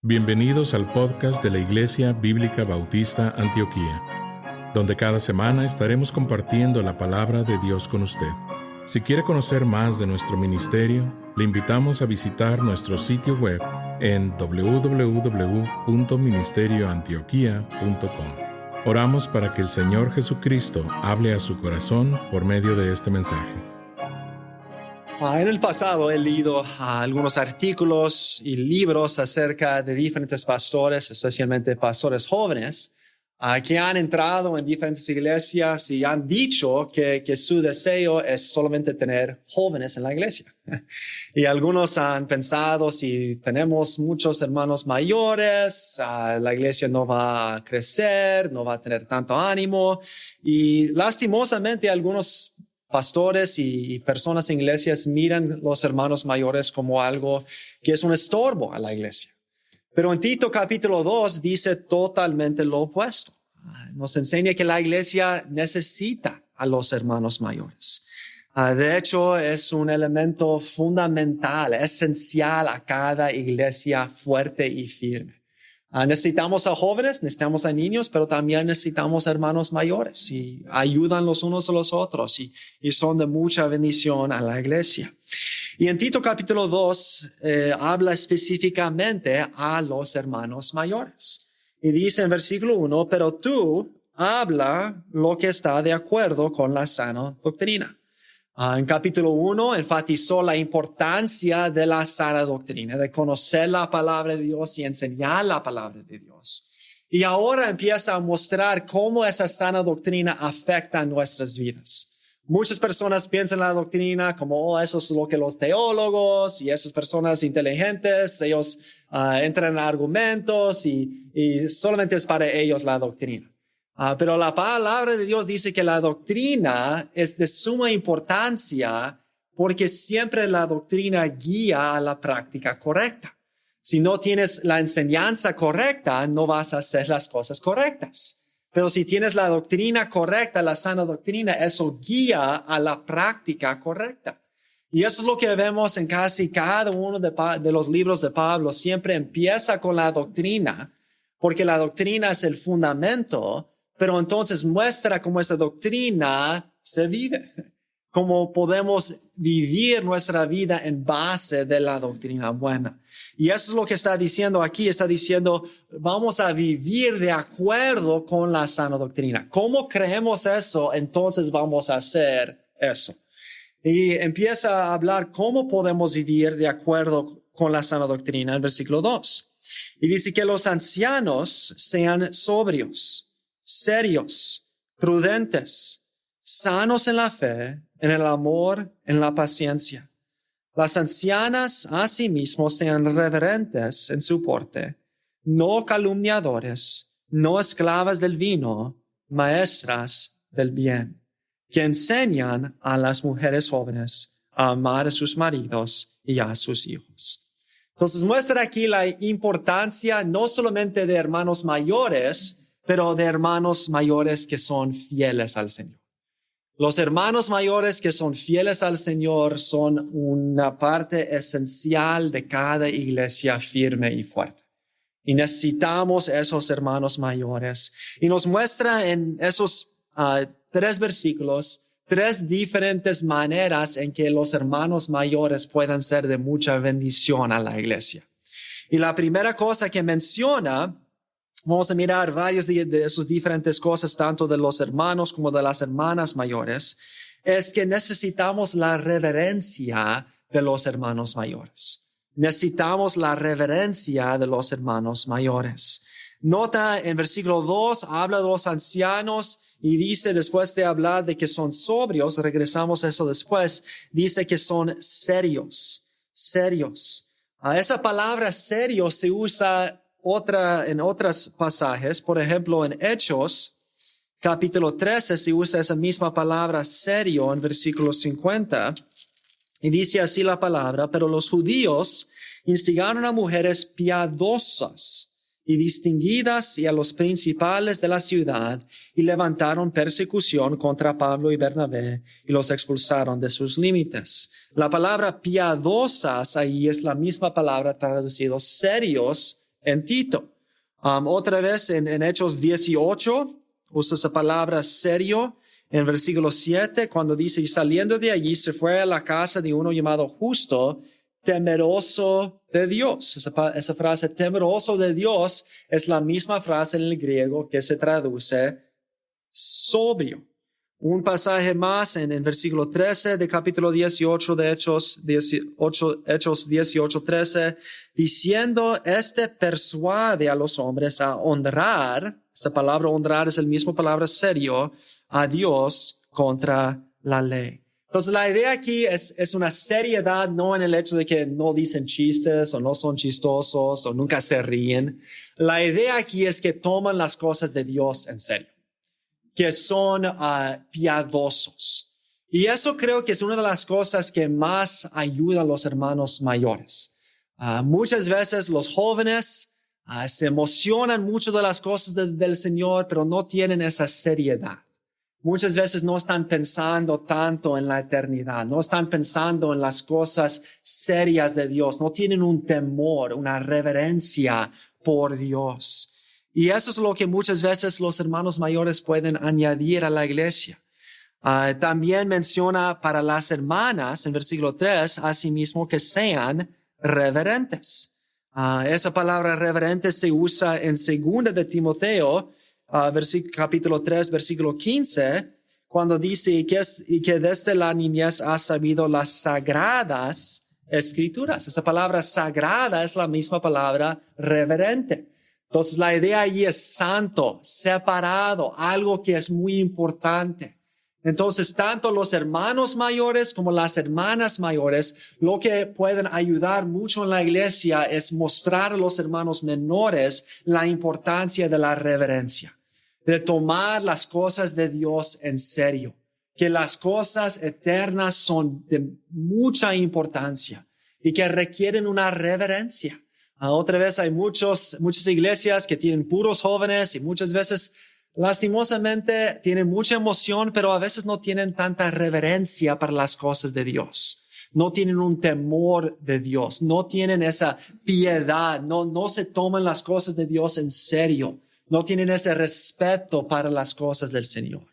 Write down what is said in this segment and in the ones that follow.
Bienvenidos al podcast de la Iglesia Bíblica Bautista Antioquía, donde cada semana estaremos compartiendo la palabra de Dios con usted. Si quiere conocer más de nuestro ministerio, le invitamos a visitar nuestro sitio web en www.ministerioantioquia.com. Oramos para que el Señor Jesucristo hable a su corazón por medio de este mensaje. En el pasado he leído algunos artículos y libros acerca de diferentes pastores, especialmente pastores jóvenes, que han entrado en diferentes iglesias y han dicho que su deseo es solamente tener jóvenes en la iglesia. Y algunos han pensado, si tenemos muchos hermanos mayores, la iglesia no va a crecer, no va a tener tanto ánimo. Y lastimosamente algunos pastores y personas en iglesias miran los hermanos mayores como algo que es un estorbo a la iglesia. Pero en Tito capítulo 2 dice totalmente lo opuesto. Nos enseña que la iglesia necesita a los hermanos mayores. De hecho, es un elemento fundamental, esencial a cada iglesia fuerte y firme. Necesitamos a jóvenes, necesitamos a niños, pero también necesitamos hermanos mayores y ayudan los unos a los otros y son de mucha bendición a la iglesia. Y en Tito capítulo 2 habla específicamente a los hermanos mayores. Y dice en versículo 1, pero tú habla lo que está de acuerdo con la sana doctrina. En capítulo 1 enfatizó la importancia de la sana doctrina, de conocer la palabra de Dios y enseñar la palabra de Dios. Y ahora empieza a mostrar cómo esa sana doctrina afecta nuestras vidas. Muchas personas piensan en la doctrina como, eso es lo que los teólogos y esas personas inteligentes, ellos entran en argumentos y solamente es para ellos la doctrina. Pero la palabra de Dios dice que la doctrina es de suma importancia porque siempre la doctrina guía a la práctica correcta. Si no tienes la enseñanza correcta, no vas a hacer las cosas correctas. Pero si tienes la doctrina correcta, la sana doctrina, eso guía a la práctica correcta. Y eso es lo que vemos en casi cada uno de los libros de Pablo. Siempre empieza con la doctrina, porque la doctrina es el fundamento, pero entonces muestra cómo esa doctrina se vive, cómo podemos vivir nuestra vida en base de la doctrina buena. Y eso es lo que está diciendo aquí, está diciendo, vamos a vivir de acuerdo con la sana doctrina. ¿Cómo creemos eso? Entonces vamos a hacer eso. Y empieza a hablar cómo podemos vivir de acuerdo con la sana doctrina en versículo 2. Y dice que los ancianos sean sobrios, serios, prudentes, sanos en la fe, en el amor, en la paciencia. Las ancianas asimismo sean reverentes en su porte, no calumniadores, no esclavas del vino, maestras del bien, que enseñan a las mujeres jóvenes a amar a sus maridos y a sus hijos. Entonces muestra aquí la importancia no solamente de hermanos mayores, pero de hermanos mayores que son fieles al Señor. Los hermanos mayores que son fieles al Señor son una parte esencial de cada iglesia firme y fuerte. Y necesitamos esos hermanos mayores. Y nos muestra en esos 3 versículos 3 diferentes maneras en que los hermanos mayores puedan ser de mucha bendición a la iglesia. Y la primera cosa que menciona, vamos a mirar varios de esas diferentes cosas, tanto de los hermanos como de las hermanas mayores, es que necesitamos la reverencia de los hermanos mayores. Necesitamos la reverencia de los hermanos mayores. Nota en versículo 2, habla de los ancianos y dice, después de hablar de que son sobrios, regresamos a eso después, dice que son serios. Esa palabra serio se usa en otros pasajes, por ejemplo, en Hechos, capítulo 13, se usa esa misma palabra serio en versículo 50, y dice así la palabra, pero los judíos instigaron a mujeres piadosas y distinguidas y a los principales de la ciudad y levantaron persecución contra Pablo y Bernabé y los expulsaron de sus límites. La palabra piadosas ahí es la misma palabra traducido serios en Tito. Otra vez en Hechos 18, usa esa palabra serio en versículo 7, cuando dice, y saliendo de allí se fue a la casa de uno llamado Justo, temeroso de Dios. Esa frase, temeroso de Dios, es la misma frase en el griego que se traduce sobrio. Un pasaje más en versículo 13 de capítulo 18 de Hechos 18:13, diciendo, persuade a los hombres a honrar, esa palabra honrar es la misma palabra serio, a Dios contra la ley. Entonces la idea aquí es una seriedad, no en el hecho de que no dicen chistes o no son chistosos o nunca se ríen. La idea aquí es que toman las cosas de Dios en serio, que son piadosos. Y eso creo que es una de las cosas que más ayuda a los hermanos mayores. Muchas veces los jóvenes se emocionan mucho de las cosas del Señor, pero no tienen esa seriedad. Muchas veces no están pensando tanto en la eternidad, no están pensando en las cosas serias de Dios, no tienen un temor, una reverencia por Dios. Y eso es lo que muchas veces los hermanos mayores pueden añadir a la iglesia. También menciona para las hermanas, en versículo 3, asimismo que sean reverentes. Esa palabra reverente se usa en 2 de Timoteo, capítulo 3, versículo 15, cuando dice y que desde la niñez has sabido las sagradas escrituras. Esa palabra sagrada es la misma palabra reverente. Entonces la idea allí es santo, separado, algo que es muy importante. Entonces tanto los hermanos mayores como las hermanas mayores, lo que pueden ayudar mucho en la iglesia es mostrar a los hermanos menores la importancia de la reverencia, de tomar las cosas de Dios en serio, que las cosas eternas son de mucha importancia y que requieren una reverencia. Otra vez hay muchas iglesias que tienen puros jóvenes y muchas veces lastimosamente tienen mucha emoción, pero a veces no tienen tanta reverencia para las cosas de Dios. No tienen un temor de Dios, no tienen esa piedad, no se toman las cosas de Dios en serio, no tienen ese respeto para las cosas del Señor.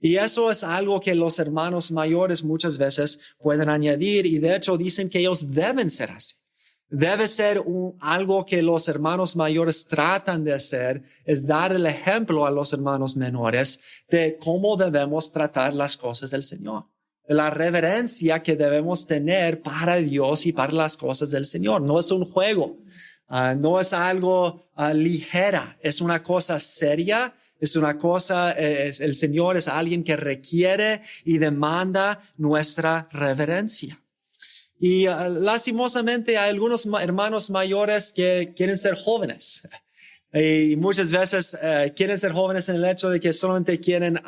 Y eso es algo que los hermanos mayores muchas veces pueden añadir y de hecho dicen que ellos deben ser así. Debe ser algo que los hermanos mayores tratan de hacer, es dar el ejemplo a los hermanos menores de cómo debemos tratar las cosas del Señor, de la reverencia que debemos tener para Dios y para las cosas del Señor. No es un juego, no es algo ligera, es una cosa seria, es una cosa, el Señor es alguien que requiere y demanda nuestra reverencia. Y lastimosamente hay algunos hermanos mayores que quieren ser jóvenes. Y muchas veces quieren ser jóvenes en el hecho de que solamente quieren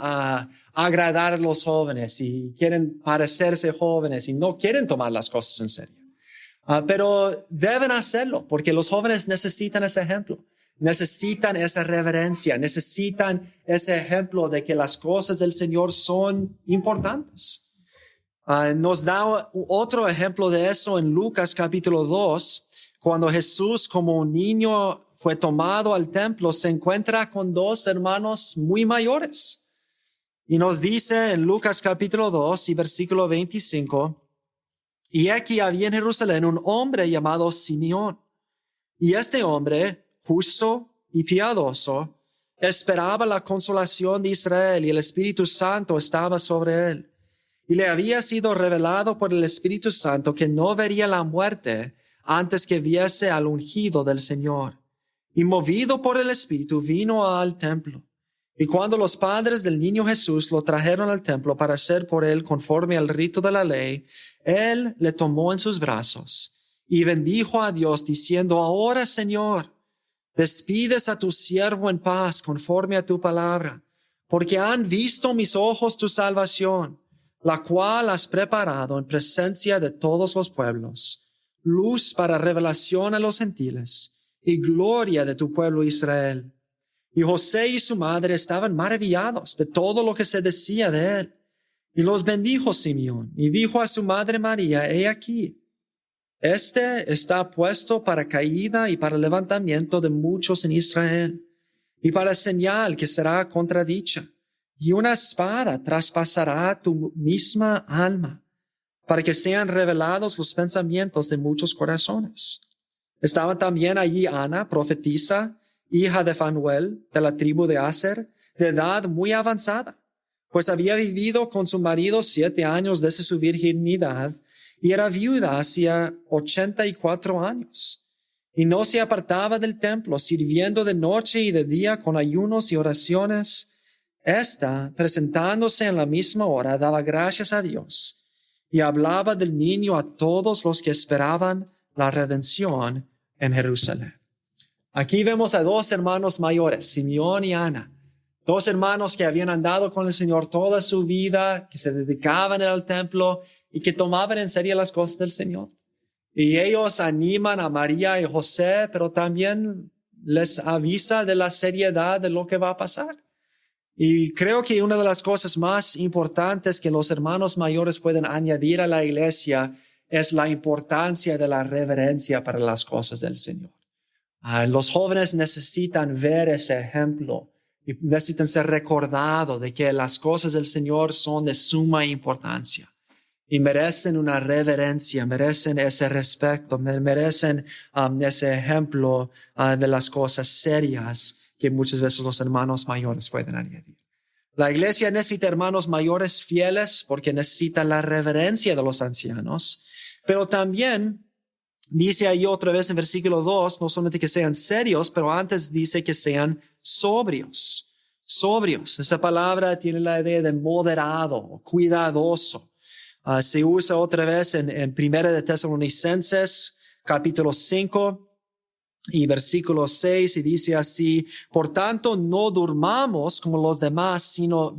agradar a los jóvenes y quieren parecerse jóvenes y no quieren tomar las cosas en serio. Pero deben hacerlo porque los jóvenes necesitan ese ejemplo. Necesitan esa reverencia, necesitan ese ejemplo de que las cosas del Señor son importantes. Nos da otro ejemplo de eso en Lucas capítulo 2, cuando Jesús como un niño fue tomado al templo, se encuentra con dos hermanos muy mayores. Y nos dice en Lucas capítulo 2 y versículo 25, y aquí había en Jerusalén un hombre llamado Simeón. Y este hombre, justo y piadoso, esperaba la consolación de Israel y el Espíritu Santo estaba sobre él. Y le había sido revelado por el Espíritu Santo que no vería la muerte antes que viese al ungido del Señor. Y movido por el Espíritu vino al templo. Y cuando los padres del niño Jesús lo trajeron al templo para hacer por él conforme al rito de la ley, él le tomó en sus brazos y bendijo a Dios diciendo, ahora Señor, despides a tu siervo en paz conforme a tu palabra, porque han visto mis ojos tu salvación, la cual has preparado en presencia de todos los pueblos, luz para revelación a los gentiles y gloria de tu pueblo Israel. Y José y su madre estaban maravillados de todo lo que se decía de él. Y los bendijo Simeón y dijo a su madre María, he aquí, Este está puesto para caída y para levantamiento de muchos en Israel, y para señal que será contradicha. Y una espada traspasará tu misma alma, para que sean revelados los pensamientos de muchos corazones. Estaba también allí Ana, profetisa, hija de Fanuel, de la tribu de Aser, de edad muy avanzada, pues había vivido con su marido 7 años desde su virginidad, y era viuda hacía 84 años. Y no se apartaba del templo, sirviendo de noche y de día con ayunos y oraciones. Esta, presentándose en la misma hora, daba gracias a Dios y hablaba del niño a todos los que esperaban la redención en Jerusalén. Aquí vemos a 2 hermanos mayores, Simeón y Ana. 2 hermanos que habían andado con el Señor toda su vida, que se dedicaban al templo y que tomaban en serio las cosas del Señor. Y ellos animan a María y José, pero también les avisa de la seriedad de lo que va a pasar. Y creo que una de las cosas más importantes que los hermanos mayores pueden añadir a la iglesia es la importancia de la reverencia para las cosas del Señor. Los jóvenes necesitan ver ese ejemplo y necesitan ser recordados de que las cosas del Señor son de suma importancia. Y merecen una reverencia, merecen ese respeto, merecen ese ejemplo de las cosas serias que muchas veces los hermanos mayores pueden añadir. La iglesia necesita hermanos mayores fieles porque necesita la reverencia de los ancianos, pero también dice ahí otra vez en versículo 2, no solamente que sean serios, pero antes dice que sean sobrios. Sobrios, esa palabra tiene la idea de moderado, cuidadoso. Se usa otra vez en Primera de Tesalonicenses, capítulo 5 y versículo 6, y dice así: por tanto, no durmamos como los demás, sino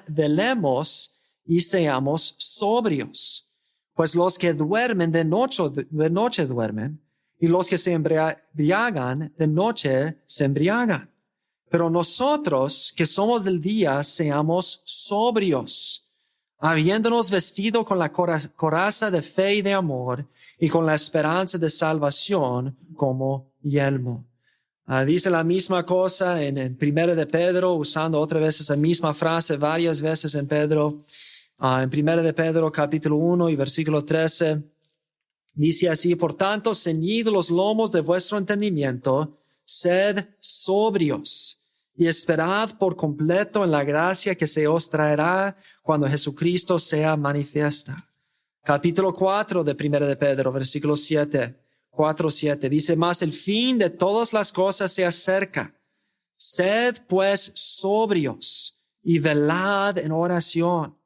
velemos y seamos sobrios. Pues los que duermen de noche duermen, y los que se embriagan de noche se embriagan. Pero nosotros, que somos del día, seamos sobrios, habiéndonos vestido con la coraza de fe y de amor, y con la esperanza de salvación como yelmo. Dice la misma cosa en Primera de Pedro, usando otra vez esa misma frase varias veces en Pedro. En Primera de Pedro, capítulo 1 y versículo 13, dice así: por tanto, ceñid los lomos de vuestro entendimiento, sed sobrios, y esperad por completo en la gracia que se os traerá cuando Jesucristo sea manifiesta. Capítulo 4 de Primera de Pedro, versículo 7, 4-7, dice: mas el fin de todas las cosas se acerca. Sed pues sobrios y velad en oración.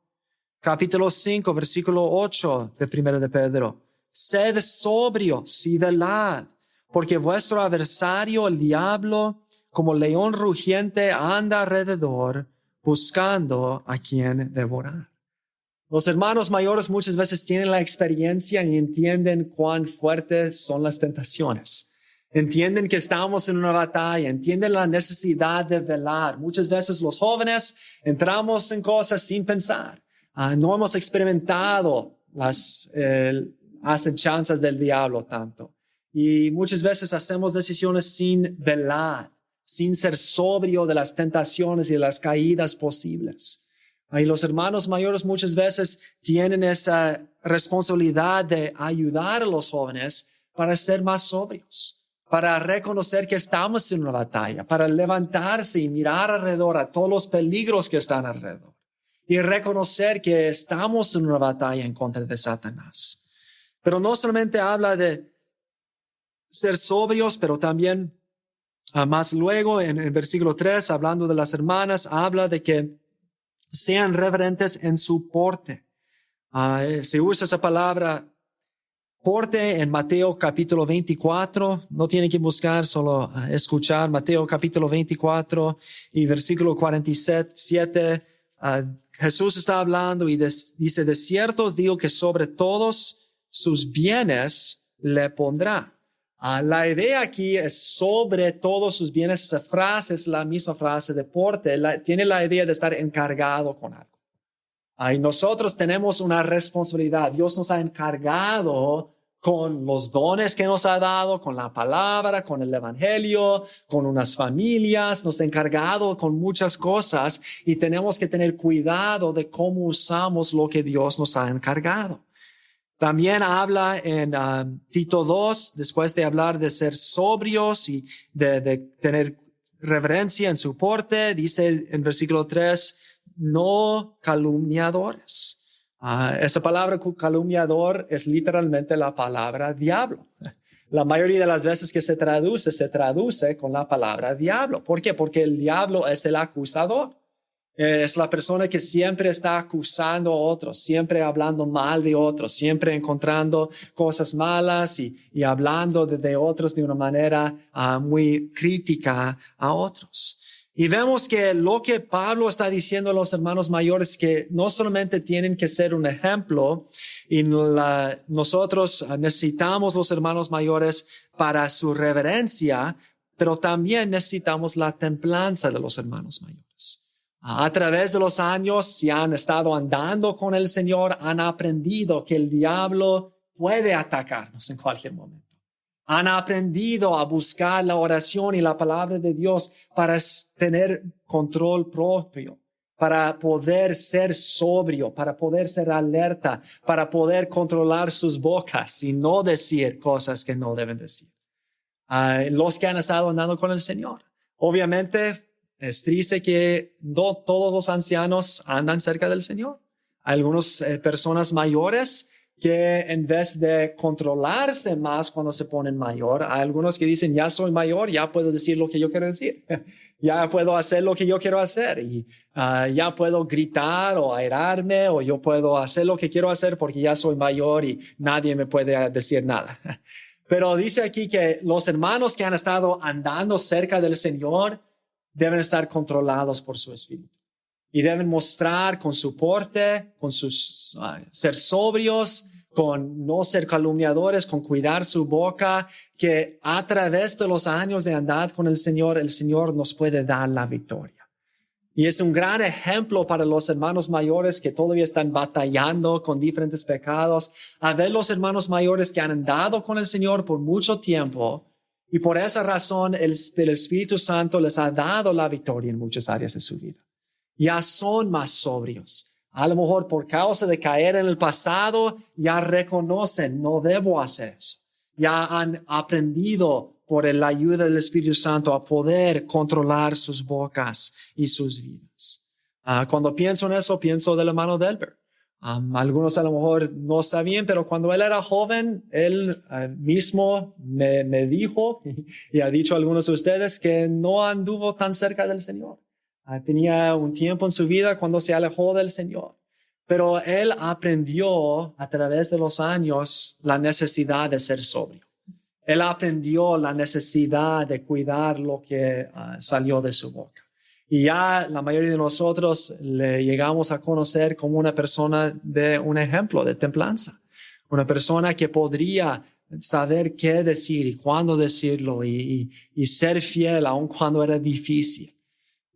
Capítulo 5, versículo 8 de Primera de Pedro: sed sobrios y velad, porque vuestro adversario, el diablo, como león rugiente, anda alrededor, buscando a quien devorar. Los hermanos mayores muchas veces tienen la experiencia y entienden cuán fuertes son las tentaciones. Entienden que estamos en una batalla, entienden la necesidad de velar. Muchas veces los jóvenes entramos en cosas sin pensar. No hemos experimentado las acechanzas del diablo tanto. Y muchas veces hacemos decisiones sin velar, sin ser sobrio de las tentaciones y de las caídas posibles. Y los hermanos mayores muchas veces tienen esa responsabilidad de ayudar a los jóvenes para ser más sobrios, para reconocer que estamos en una batalla, para levantarse y mirar alrededor a todos los peligros que están alrededor y reconocer que estamos en una batalla en contra de Satanás. Pero no solamente habla de ser sobrios, pero también más luego en el versículo 3, hablando de las hermanas, habla de que sean reverentes en su porte. Se usa esa palabra porte en Mateo capítulo 24. No tienen que buscar, solo escuchar Mateo capítulo 24 y versículo 47. Jesús está hablando y dice: de cierto os digo que sobre todos sus bienes le pondrá. La idea aquí es sobre todos sus bienes. Esa frase es la misma frase de porte. Tiene la idea de estar encargado con algo. Y nosotros tenemos una responsabilidad. Dios nos ha encargado con los dones que nos ha dado, con la palabra, con el evangelio, con unas familias. Nos ha encargado con muchas cosas y tenemos que tener cuidado de cómo usamos lo que Dios nos ha encargado. También habla en Tito 2, después de hablar de ser sobrios y de tener reverencia en su porte, dice en versículo 3, no calumniadores. Esa palabra calumniador es literalmente la palabra diablo. La mayoría de las veces que se traduce con la palabra diablo. ¿Por qué? Porque el diablo es el acusador. Es la persona que siempre está acusando a otros, siempre hablando mal de otros, siempre encontrando cosas malas y hablando de otros de una manera muy crítica a otros. Y vemos que lo que Pablo está diciendo a los hermanos mayores, que no solamente tienen que ser un ejemplo, y nosotros necesitamos los hermanos mayores para su reverencia, pero también necesitamos la templanza de los hermanos mayores. A través de los años, si han estado andando con el Señor, han aprendido que el diablo puede atacarnos en cualquier momento. Han aprendido a buscar la oración y la palabra de Dios para tener control propio, para poder ser sobrio, para poder ser alerta, para poder controlar sus bocas y no decir cosas que no deben decir. Los que han estado andando con el Señor. Obviamente, es triste que no todos los ancianos andan cerca del Señor. Hay algunas personas mayores que en vez de controlarse más cuando se ponen mayor, hay algunos que dicen, ya soy mayor, ya puedo decir lo que yo quiero decir. Ya puedo hacer lo que yo quiero hacer y ya puedo gritar o airarme o yo puedo hacer lo que quiero hacer porque ya soy mayor y nadie me puede decir nada. Pero dice aquí que los hermanos que han estado andando cerca del Señor deben estar controlados por su espíritu. Y deben mostrar con su porte, con sus ser sobrios, con no ser calumniadores, con cuidar su boca, que a través de los años de andar con el Señor nos puede dar la victoria. Y es un gran ejemplo para los hermanos mayores que todavía están batallando con diferentes pecados, a ver los hermanos mayores que han andado con el Señor por mucho tiempo y por esa razón el Espíritu Santo les ha dado la victoria en muchas áreas de su vida. Ya son más sobrios. A lo mejor por causa de caer en el pasado, ya reconocen, no debo hacer eso. Ya han aprendido por la ayuda del Espíritu Santo a poder controlar sus bocas y sus vidas. Cuando pienso en eso, pienso del hermano Delbert. Algunos a lo mejor no sabían, pero cuando él era joven, él mismo me dijo y ha dicho a algunos de ustedes que no anduvo tan cerca del Señor. Tenía un tiempo en su vida cuando se alejó del Señor. Pero él aprendió a través de los años la necesidad de ser sobrio. Él aprendió la necesidad de cuidar lo que salió de su boca. Y ya la mayoría de nosotros le llegamos a conocer como una persona de un ejemplo de templanza. Una persona que podría saber qué decir y cuándo decirlo y ser fiel aun cuando era difícil.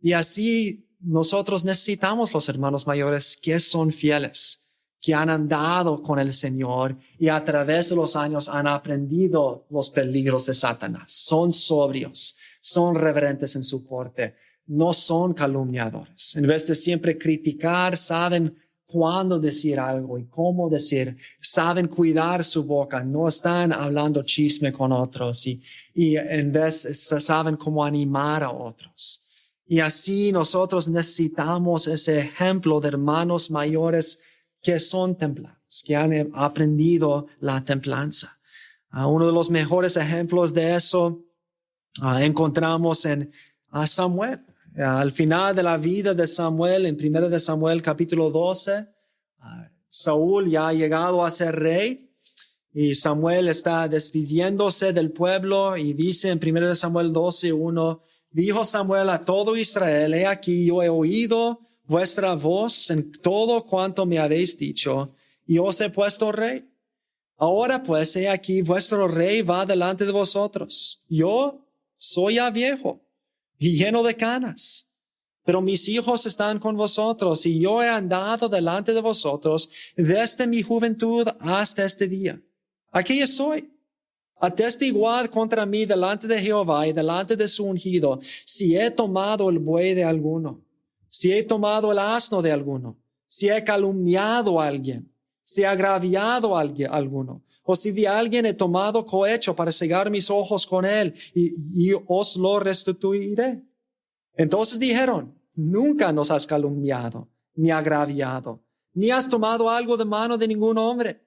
Y así nosotros necesitamos los hermanos mayores que son fieles, que han andado con el Señor y a través de los años han aprendido los peligros de Satanás. Son sobrios, son reverentes en su porte, no son calumniadores. En vez de siempre criticar, saben cuándo decir algo y cómo decir, saben cuidar su boca, no están hablando chisme con otros y en vez saben cómo animar a otros. Y así nosotros necesitamos ese ejemplo de hermanos mayores que son templados, que han aprendido la templanza. Uno de los mejores ejemplos de eso encontramos en Samuel. Al final de la vida de Samuel, en 1 de Samuel capítulo 12, Saúl ya ha llegado a ser rey y Samuel está despidiéndose del pueblo y dice en 1 de Samuel 12:1, dijo Samuel a todo Israel, he aquí yo he oído vuestra voz en todo cuanto me habéis dicho, y os he puesto rey. Ahora pues, he aquí vuestro rey va delante de vosotros. Yo soy ya viejo y lleno de canas, pero mis hijos están con vosotros, y yo he andado delante de vosotros desde mi juventud hasta este día. aquí estoy. Atestiguad contra mí delante de Jehová y delante de su ungido, si he tomado el buey de alguno, si he tomado el asno de alguno, si he calumniado a alguien, si he agraviado a alguno, o si de alguien he tomado cohecho para cegar mis ojos con él, y os lo restituiré. Entonces dijeron, nunca nos has calumniado, ni agraviado, ni has tomado algo de mano de ningún hombre.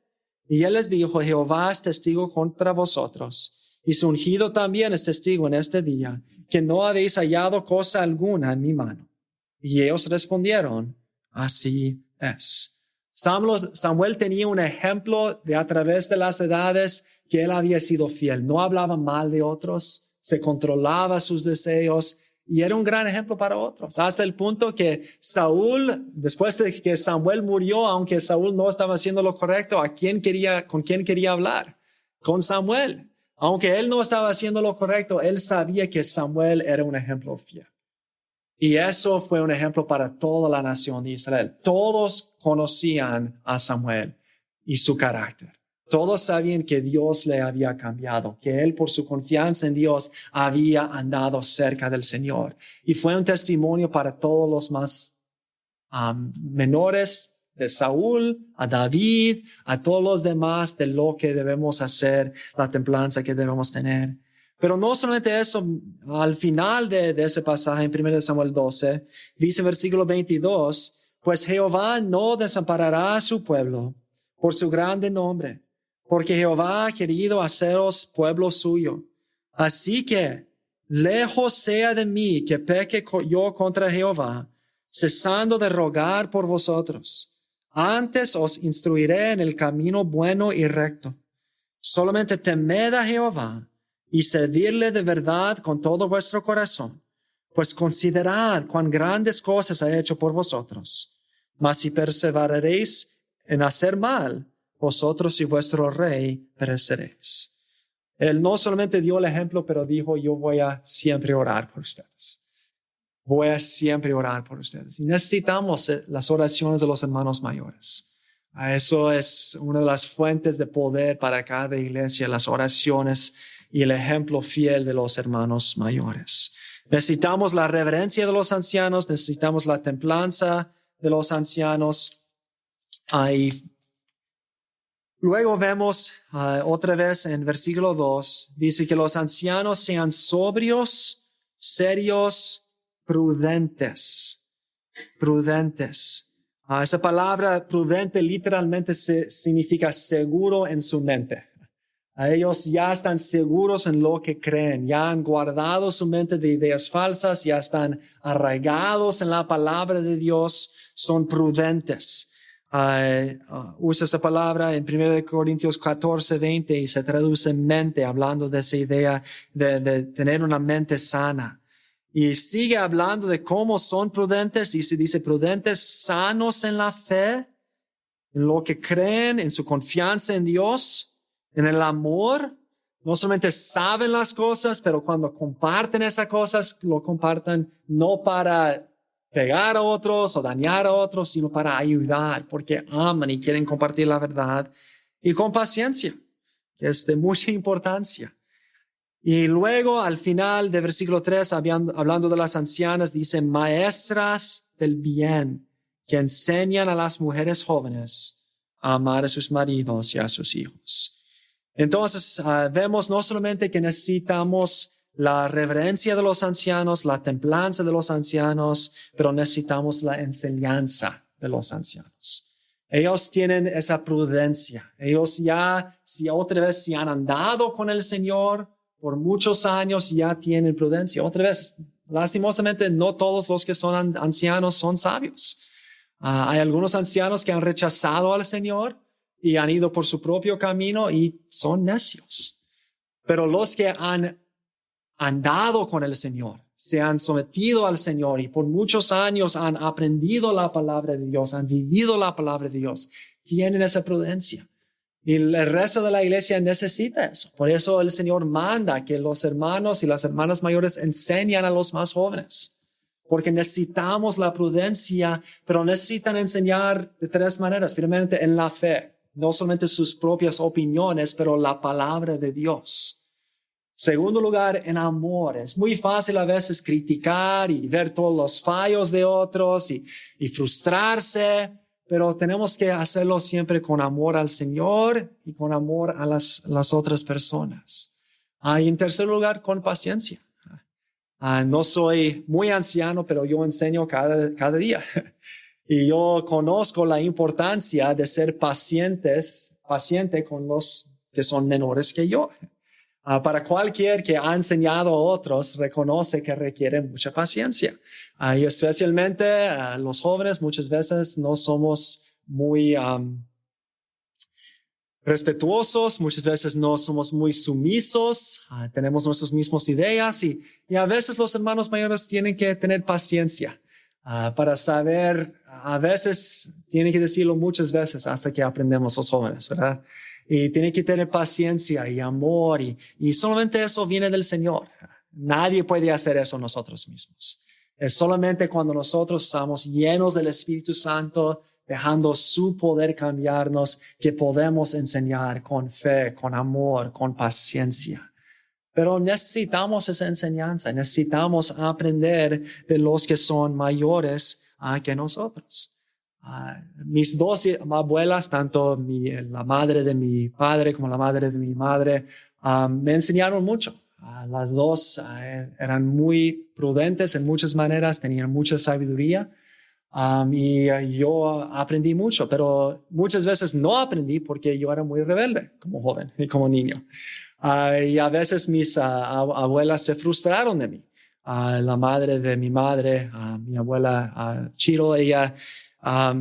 Y él les dijo, Jehová es testigo contra vosotros, y su ungido también es testigo en este día, que no habéis hallado cosa alguna en mi mano. Y ellos respondieron, así es. Samuel tenía un ejemplo de a través de las edades que él había sido fiel. No hablaba mal de otros, se controlaba sus deseos, y era un gran ejemplo para otros, hasta el punto que Saúl, después de que Samuel murió, aunque Saúl no estaba haciendo lo correcto, ¿con quién quería hablar? Con Samuel. Aunque él no estaba haciendo lo correcto, él sabía que Samuel era un ejemplo fiel. Y eso fue un ejemplo para toda la nación de Israel. Todos conocían a Samuel y su carácter. Todos sabían que Dios le había cambiado, que él por su confianza en Dios había andado cerca del Señor. Y fue un testimonio para todos los más menores, de Saúl, a David, a todos los demás, de lo que debemos hacer, la templanza que debemos tener. Pero no solamente eso, al final de ese pasaje en 1 Samuel 12, dice en versículo 22, pues Jehová no desamparará a su pueblo por su grande nombre, porque Jehová ha querido haceros pueblo suyo. Así que, lejos sea de mí que peque yo contra Jehová, cesando de rogar por vosotros. Antes os instruiré en el camino bueno y recto. Solamente temed a Jehová y servirle de verdad con todo vuestro corazón, pues considerad cuán grandes cosas ha hecho por vosotros. Mas si perseveraréis en hacer mal, vosotros y vuestro rey pereceréis. Él no solamente dio el ejemplo, pero dijo, yo voy a siempre orar por ustedes. Voy a siempre orar por ustedes. Y necesitamos las oraciones de los hermanos mayores. Eso es una de las fuentes de poder para cada iglesia, las oraciones y el ejemplo fiel de los hermanos mayores. Necesitamos la reverencia de los ancianos, necesitamos la templanza de los ancianos. Luego vemos otra vez en versículo 2, dice que los ancianos sean sobrios, serios, prudentes. Esa palabra prudente literalmente significa seguro en su mente. Ellos ya están seguros en lo que creen, ya han guardado su mente de ideas falsas, ya están arraigados en la palabra de Dios, son prudentes. Usa esa palabra en 1 Corintios 14:20 y se traduce en mente, hablando de esa idea de tener una mente sana. Y sigue hablando de cómo son prudentes y se dice prudentes, sanos en la fe, en lo que creen, en su confianza en Dios, en el amor. No solamente saben las cosas, pero cuando comparten esas cosas, lo comparten no para pegar a otros o dañar a otros, sino para ayudar, porque aman y quieren compartir la verdad, y con paciencia, que es de mucha importancia. Y luego, al final de versículo 3, hablando de las ancianas, dice, maestras del bien, que enseñan a las mujeres jóvenes a amar a sus maridos y a sus hijos. Entonces, vemos no solamente que necesitamos la reverencia de los ancianos, la templanza de los ancianos, pero necesitamos la enseñanza de los ancianos. Ellos tienen esa prudencia. Ellos ya, si han andado con el Señor por muchos años, ya tienen prudencia. Otra vez, lastimosamente, no todos los que son ancianos son sabios. Hay algunos ancianos que han rechazado al Señor y han ido por su propio camino y son necios. Pero los que han andado con el Señor, se han sometido al Señor y por muchos años han aprendido la palabra de Dios, han vivido la palabra de Dios, tienen esa prudencia. Y el resto de la iglesia necesita eso. Por eso el Señor manda que los hermanos y las hermanas mayores enseñan a los más jóvenes. Porque necesitamos la prudencia, pero necesitan enseñar de tres maneras. Primeramente, en la fe. no solamente sus propias opiniones, pero la palabra de Dios. Segundo lugar, en amor. Es muy fácil a veces criticar y ver todos los fallos de otros y frustrarse, pero tenemos que hacerlo siempre con amor al Señor y con amor a las otras personas. Y en tercer lugar, con paciencia. No soy muy anciano, pero yo enseño cada día. Y yo conozco la importancia de ser paciente con los que son menores que yo. Para cualquier que ha enseñado a otros, reconoce que requiere mucha paciencia. Y especialmente los jóvenes muchas veces no somos muy respetuosos, muchas veces no somos muy sumisos, tenemos nuestras mismas ideas y a veces los hermanos mayores tienen que tener paciencia para saber, a veces tienen que decirlo muchas veces hasta que aprendemos los jóvenes, ¿verdad? Y tienen que tener paciencia y amor y solamente eso viene del Señor. Nadie puede hacer eso nosotros mismos. Es solamente cuando nosotros estamos llenos del Espíritu Santo, dejando su poder cambiarnos, que podemos enseñar con fe, con amor, con paciencia. Pero necesitamos esa enseñanza, necesitamos aprender de los que son mayores que nosotros. Mis dos abuelas, tanto la madre de mi padre como la madre de mi madre, me enseñaron mucho. Las dos eran muy prudentes en muchas maneras, tenían mucha sabiduría. Y yo aprendí mucho, pero muchas veces no aprendí porque yo era muy rebelde como joven y como niño. Y a veces mis abuelas se frustraron de mí. La madre de mi madre, mi abuela Chiro, ella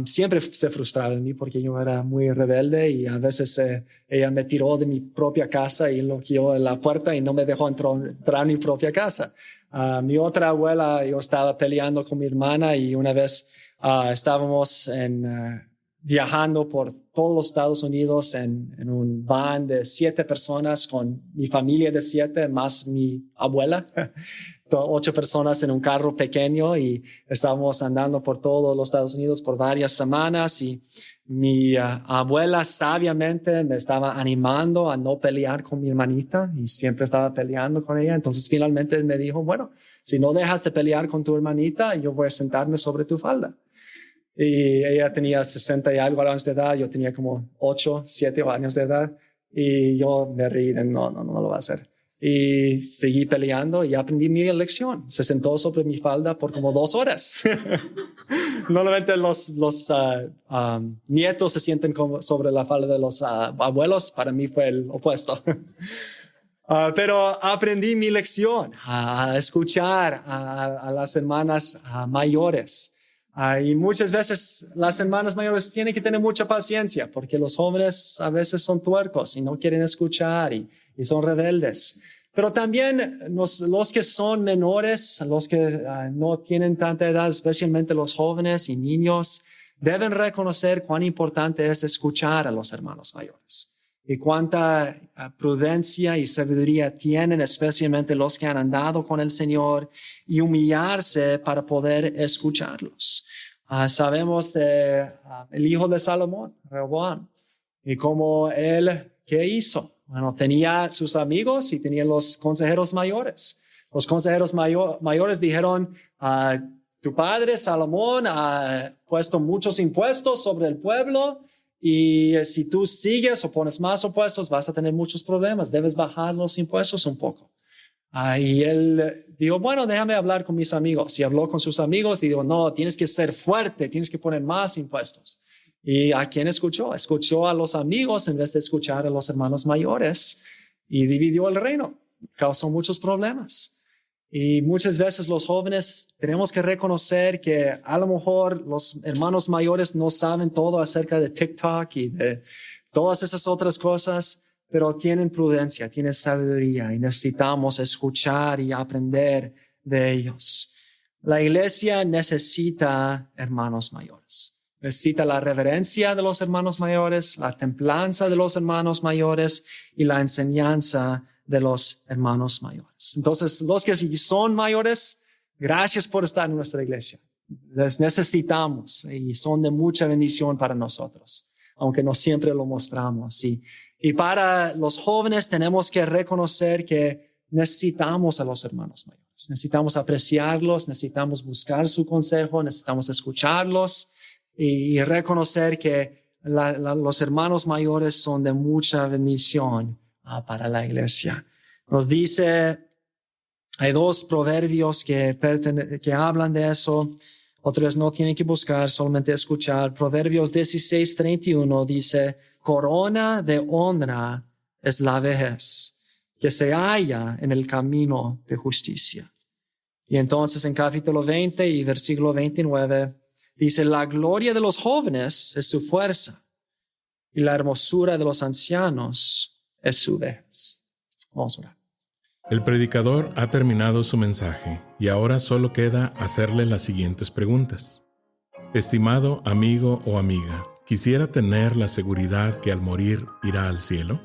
siempre se frustraba de mí porque yo era muy rebelde y a veces ella me tiró de mi propia casa y bloqueó la puerta y no me dejó entrar a mi propia casa. Mi otra abuela, yo estaba peleando con mi hermana y una vez estábamos viajando por todos los Estados Unidos en un van de 7 personas con mi familia de 7 más mi abuela. 8 personas en un carro pequeño y estábamos andando por todos los Estados Unidos por varias semanas y mi abuela sabiamente me estaba animando a no pelear con mi hermanita y siempre estaba peleando con ella. Entonces finalmente me dijo, bueno, si no dejas de pelear con tu hermanita, yo voy a sentarme sobre tu falda. Y ella tenía 60 y algo años de edad, yo tenía como 7 años de edad y yo me reí de no lo va a hacer. Y seguí peleando y aprendí mi lección. Se sentó sobre mi falda por como 2 horas. Normalmente los nietos se sienten como sobre la falda de los abuelos. Para mí fue el opuesto. Pero aprendí mi lección a escuchar a las hermanas mayores. Y muchas veces las hermanas mayores tienen que tener mucha paciencia porque los jóvenes a veces son tuercos y no quieren escuchar y son rebeldes. Pero también los que son menores, los que no tienen tanta edad, especialmente los jóvenes y niños, deben reconocer cuán importante es escuchar a los hermanos mayores y cuánta prudencia y sabiduría tienen, especialmente los que han andado con el Señor, y humillarse para poder escucharlos. Sabemos de el hijo de Salomón, Rehoboam, y cómo él, ¿qué hizo? Bueno, tenía sus amigos y tenía los consejeros mayores. Los consejeros mayores dijeron, tu padre Salomón ha puesto muchos impuestos sobre el pueblo y si tú sigues o pones más impuestos vas a tener muchos problemas. Debes bajar los impuestos un poco. Y él dijo, bueno, déjame hablar con mis amigos. Y habló con sus amigos y dijo, no, tienes que ser fuerte, tienes que poner más impuestos. ¿Y a quién escuchó? Escuchó a los amigos en vez de escuchar a los hermanos mayores y dividió el reino. Causó muchos problemas. Y muchas veces los jóvenes tenemos que reconocer que a lo mejor los hermanos mayores no saben todo acerca de TikTok y de todas esas otras cosas, pero tienen prudencia, tienen sabiduría y necesitamos escuchar y aprender de ellos. La iglesia necesita hermanos mayores. Necesita la reverencia de los hermanos mayores, la templanza de los hermanos mayores y la enseñanza de los hermanos mayores. Entonces, los que son mayores, gracias por estar en nuestra iglesia. Les necesitamos y son de mucha bendición para nosotros. aunque no siempre lo mostramos. Y para los jóvenes tenemos que reconocer que necesitamos a los hermanos mayores. Necesitamos apreciarlos, necesitamos buscar su consejo, necesitamos escucharlos y reconocer que los hermanos mayores son de mucha bendición para la iglesia. Nos dice, hay 2 proverbios que hablan de eso. Otros no tienen que buscar, solamente escuchar. Proverbios 16:31 dice, corona de honra es la vejez, que se halla en el camino de justicia. Y entonces en capítulo 20 y versículo 29 dice, la gloria de los jóvenes es su fuerza y la hermosura de los ancianos es su vejez. Vamos a orar. El predicador ha terminado su mensaje y ahora solo queda hacerle las siguientes preguntas. Estimado amigo o amiga, ¿quisiera tener la seguridad que al morir irá al cielo?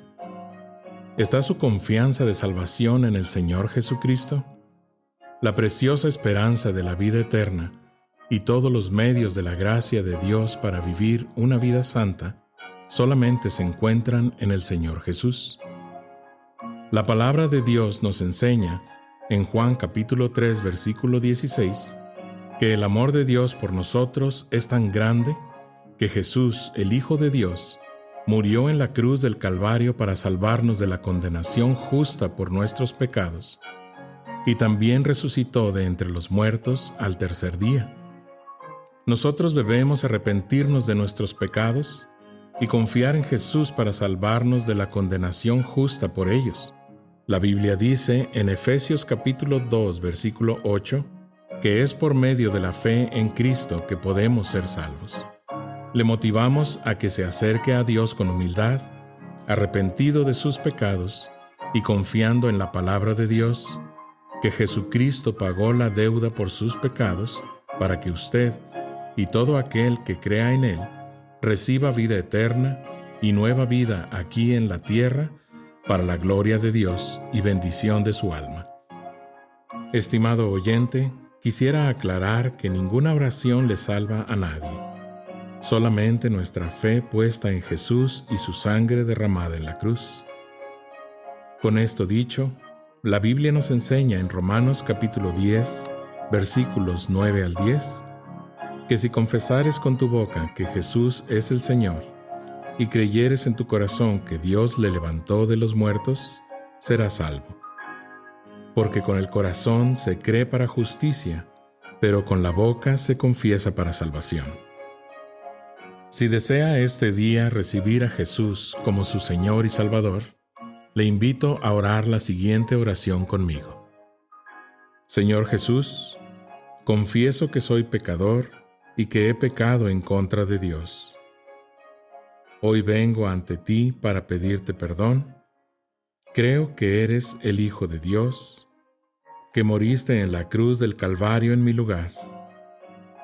¿Está su confianza de salvación en el Señor Jesucristo? La preciosa esperanza de la vida eterna y todos los medios de la gracia de Dios para vivir una vida santa solamente se encuentran en el Señor Jesús. La palabra de Dios nos enseña, en Juan capítulo 3, versículo 16, que el amor de Dios por nosotros es tan grande que Jesús, el Hijo de Dios, murió en la cruz del Calvario para salvarnos de la condenación justa por nuestros pecados, y también resucitó de entre los muertos al tercer día. Nosotros debemos arrepentirnos de nuestros pecados y confiar en Jesús para salvarnos de la condenación justa por ellos. La Biblia dice en Efesios capítulo 2, versículo 8, que es por medio de la fe en Cristo que podemos ser salvos. Le motivamos a que se acerque a Dios con humildad, arrepentido de sus pecados y confiando en la palabra de Dios, que Jesucristo pagó la deuda por sus pecados para que usted y todo aquel que crea en Él reciba vida eterna y nueva vida aquí en la tierra para la gloria de Dios y bendición de su alma. Estimado oyente, quisiera aclarar que ninguna oración le salva a nadie. Solamente nuestra fe puesta en Jesús y su sangre derramada en la cruz. Con esto dicho, la Biblia nos enseña en Romanos capítulo 10, versículos 9 al 10, que si confesares con tu boca que Jesús es el Señor y creyeres en tu corazón que Dios le levantó de los muertos, serás salvo. Porque con el corazón se cree para justicia, pero con la boca se confiesa para salvación. Si desea este día recibir a Jesús como su Señor y Salvador, le invito a orar la siguiente oración conmigo. Señor Jesús, confieso que soy pecador y que he pecado en contra de Dios. Hoy vengo ante ti para pedirte perdón. Creo que eres el Hijo de Dios, que moriste en la cruz del Calvario en mi lugar.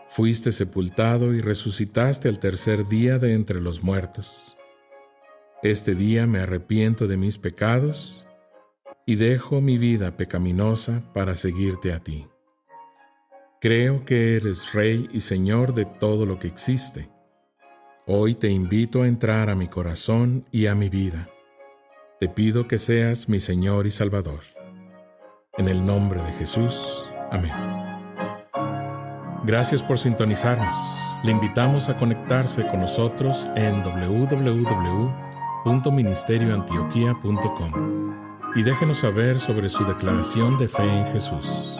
Fuiste sepultado y resucitaste al tercer día de entre los muertos. Este día me arrepiento de mis pecados y dejo mi vida pecaminosa para seguirte a ti. Creo que eres Rey y Señor de todo lo que existe. Hoy te invito a entrar a mi corazón y a mi vida. Te pido que seas mi Señor y Salvador. En el nombre de Jesús. Amén. Gracias por sintonizarnos. Le invitamos a conectarse con nosotros en www.ministerioantioquia.com y déjenos saber sobre su declaración de fe en Jesús.